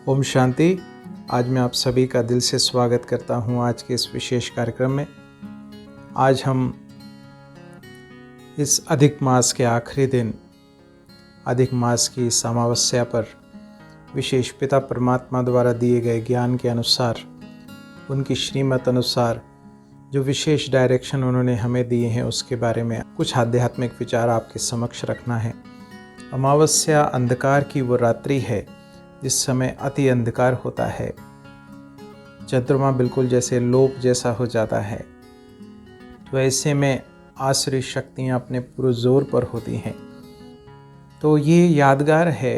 ओम शांति। आज मैं आप सभी का दिल से स्वागत करता हूं आज के इस विशेष कार्यक्रम में। आज हम इस अधिक मास के आखिरी दिन, अधिक मास की इस अमावस्या पर विशेष पिता परमात्मा द्वारा दिए गए ज्ञान के अनुसार, उनकी श्रीमत अनुसार जो विशेष डायरेक्शन उन्होंने हमें दिए हैं, उसके बारे में कुछ आध्यात्मिक विचार आपके समक्ष रखना है। अमावस्या अंधकार की वो रात्रि है जिस समय अति अंधकार होता है, चंद्रमा बिल्कुल जैसे लोक जैसा हो जाता है। तो ऐसे में आसुरी शक्तियाँ अपने पूरे जोर पर होती हैं। तो ये यादगार है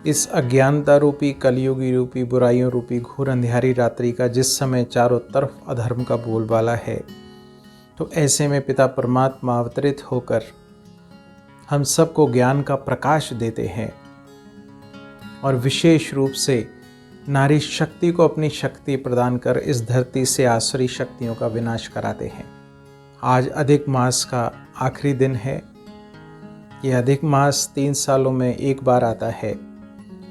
इस अज्ञानता रूपी, कलयुगी रूपी, बुराइयों रूपी घोर अंधियारी रात्रि का, जिस समय चारों तरफ अधर्म का बोलबाला है। तो ऐसे में पिता परमात्मा अवतरित होकर हम सबको ज्ञान का प्रकाश देते हैं और विशेष रूप से नारी शक्ति को अपनी शक्ति प्रदान कर इस धरती से आसुरी शक्तियों का विनाश कराते हैं। आज अधिक मास का आखिरी दिन है। ये अधिक मास 3 सालों में एक बार आता है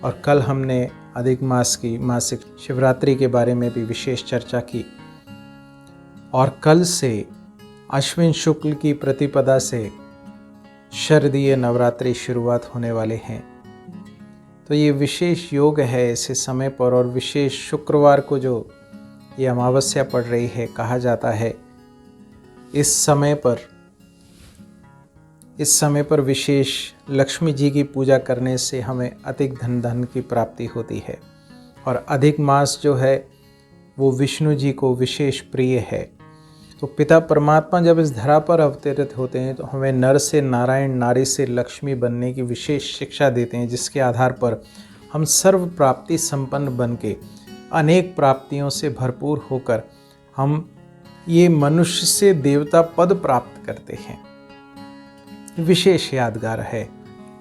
और कल हमने अधिक मास की मासिक शिवरात्रि के बारे में भी विशेष चर्चा की। और कल से अश्विन शुक्ल की प्रतिपदा से शारदीय नवरात्रि शुरुआत होने वाले हैं। तो ये विशेष योग है ऐसे समय पर, और विशेष शुक्रवार को जो ये अमावस्या पड़ रही है, कहा जाता है इस समय पर विशेष लक्ष्मी जी की पूजा करने से हमें अधिक धन की प्राप्ति होती है। और अधिक मास जो है वो विष्णु जी को विशेष प्रिय है। तो पिता परमात्मा जब इस धरा पर अवतरित होते हैं तो हमें नर से नारायण, नारी से लक्ष्मी बनने की विशेष शिक्षा देते हैं, जिसके आधार पर हम सर्व प्राप्ति संपन्न बन के अनेक प्राप्तियों से भरपूर होकर हम ये मनुष्य से देवता पद प्राप्त करते हैं। विशेष यादगार है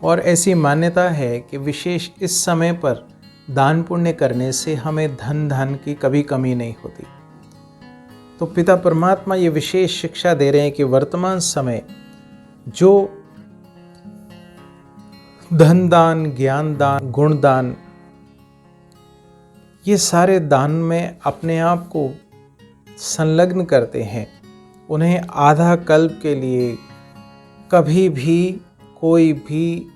और ऐसी मान्यता है कि विशेष इस समय पर दान पुण्य करने से हमें धन की कभी कमी नहीं होती। तो पिता परमात्मा ये विशेष शिक्षा दे रहे हैं कि वर्तमान समय जो धन दान, ज्ञान दान, गुण दान, ये सारे दान में अपने आप को संलग्न करते हैं, उन्हें आधा कल्प के लिए कभी भी कोई भी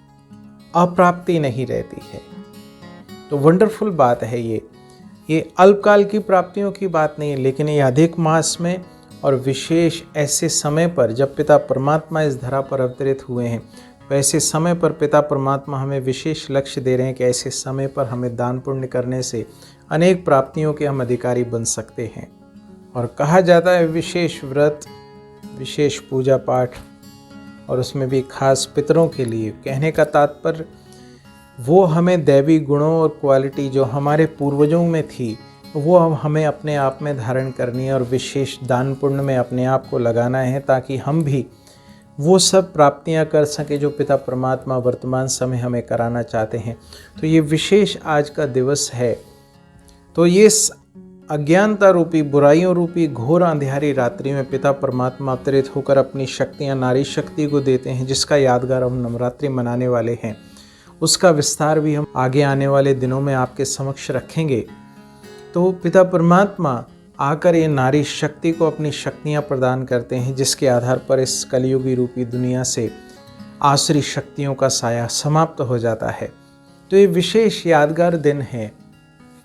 अप्राप्ति नहीं रहती है। तो वंडरफुल बात है ये अल्पकाल की प्राप्तियों की बात नहीं है, लेकिन ये अधिक मास में और विशेष ऐसे समय पर जब पिता परमात्मा इस धरा पर अवतरित हुए हैं, वैसे समय पर पिता परमात्मा हमें विशेष लक्ष्य दे रहे हैं कि ऐसे समय पर हमें दान पुण्य करने से अनेक प्राप्तियों के हम अधिकारी बन सकते हैं। और कहा जाता है विशेष व्रत, विशेष पूजा पाठ, और उसमें भी खास पितरों के लिए। कहने का तात्पर्य वो हमें दैवी गुणों और क्वालिटी जो हमारे पूर्वजों में थी, वो अब हमें अपने आप में धारण करनी है और विशेष दान पुण्य में अपने आप को लगाना है, ताकि हम भी वो सब प्राप्तियां कर सकें जो पिता परमात्मा वर्तमान समय हमें कराना चाहते हैं। तो ये विशेष आज का दिवस है। तो ये अज्ञानता रूपी, बुराइयों रूपी घोर अंधियारी रात्रि में पिता परमात्मा अवतरित होकर अपनी शक्तियां नारी शक्ति को देते हैं, जिसका यादगार हम नवरात्रि मनाने वाले हैं। उसका विस्तार भी हम आगे आने वाले दिनों में आपके समक्ष रखेंगे। तो पिता परमात्मा आकर ये नारी शक्ति को अपनी शक्तियां प्रदान करते हैं, जिसके आधार पर इस कलयुगी रूपी दुनिया से आसुरी शक्तियों का साया समाप्त हो जाता है। तो ये विशेष यादगार दिन है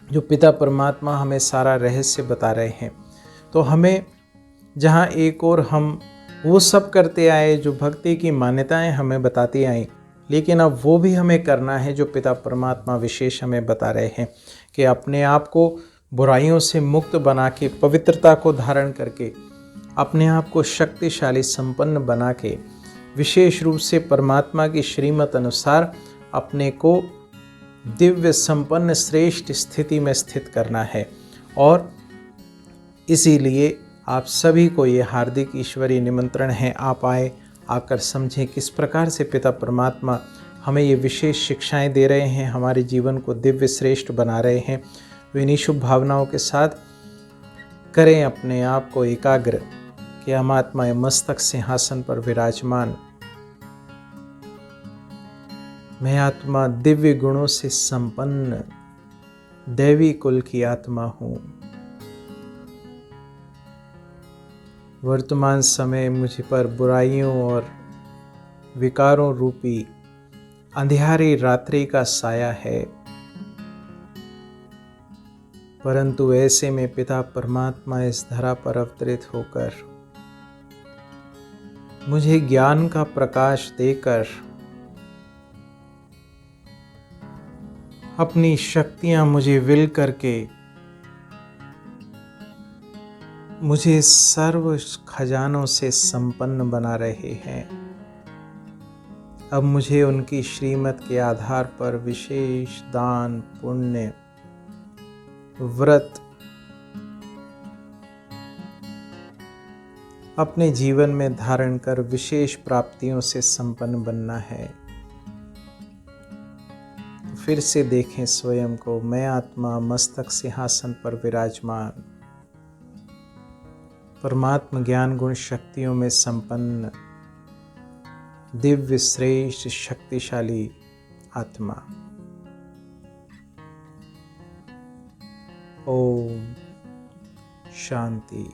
जो पिता परमात्मा हमें सारा रहस्य बता रहे हैं। तो हमें जहाँ एक और हम वो सब करते आए जो भक्ति की मान्यताएं हमें बताती आई, लेकिन अब वो भी हमें करना है जो पिता परमात्मा विशेष हमें बता रहे हैं कि अपने आप को बुराइयों से मुक्त बना के, पवित्रता को धारण करके, अपने आप को शक्तिशाली संपन्न बना के, विशेष रूप से परमात्मा की श्रीमत अनुसार अपने को दिव्य संपन्न श्रेष्ठ स्थिति में स्थित करना है। और इसीलिए आप सभी को ये हार्दिक ईश्वरीय निमंत्रण है, आप आए, आकर समझें किस प्रकार से पिता परमात्मा हमें ये विशेष शिक्षाएं दे रहे हैं, हमारे जीवन को दिव्य श्रेष्ठ बना रहे हैं। तो इन्हीं शुभ भावनाओं के साथ करें अपने आप को एकाग्र कि हम आत्मा मस्तक सिंहासन पर विराजमान मैं आत्मा दिव्य गुणों से संपन्न दैवी कुल की आत्मा हूँ। वर्तमान समय मुझ पर बुराइयों और विकारों रूपी अंधियारी रात्रि का साया है, परंतु ऐसे में पिता परमात्मा इस धरा पर अवतरित होकर मुझे ज्ञान का प्रकाश देकर अपनी शक्तियां मुझे विल करके मुझे सर्व खजानों से संपन्न बना रहे हैं। अब मुझे उनकी श्रीमत के आधार पर विशेष दान, पुण्य, व्रत अपने जीवन में धारण कर विशेष प्राप्तियों से संपन्न बनना है। फिर से देखें स्वयं को, मैं आत्मा मस्तक सिंहासन पर विराजमान परमात्म ज्ञान गुण शक्तियों में संपन्न दिव्य श्रेष्ठ शक्तिशाली आत्मा। ओम शांति।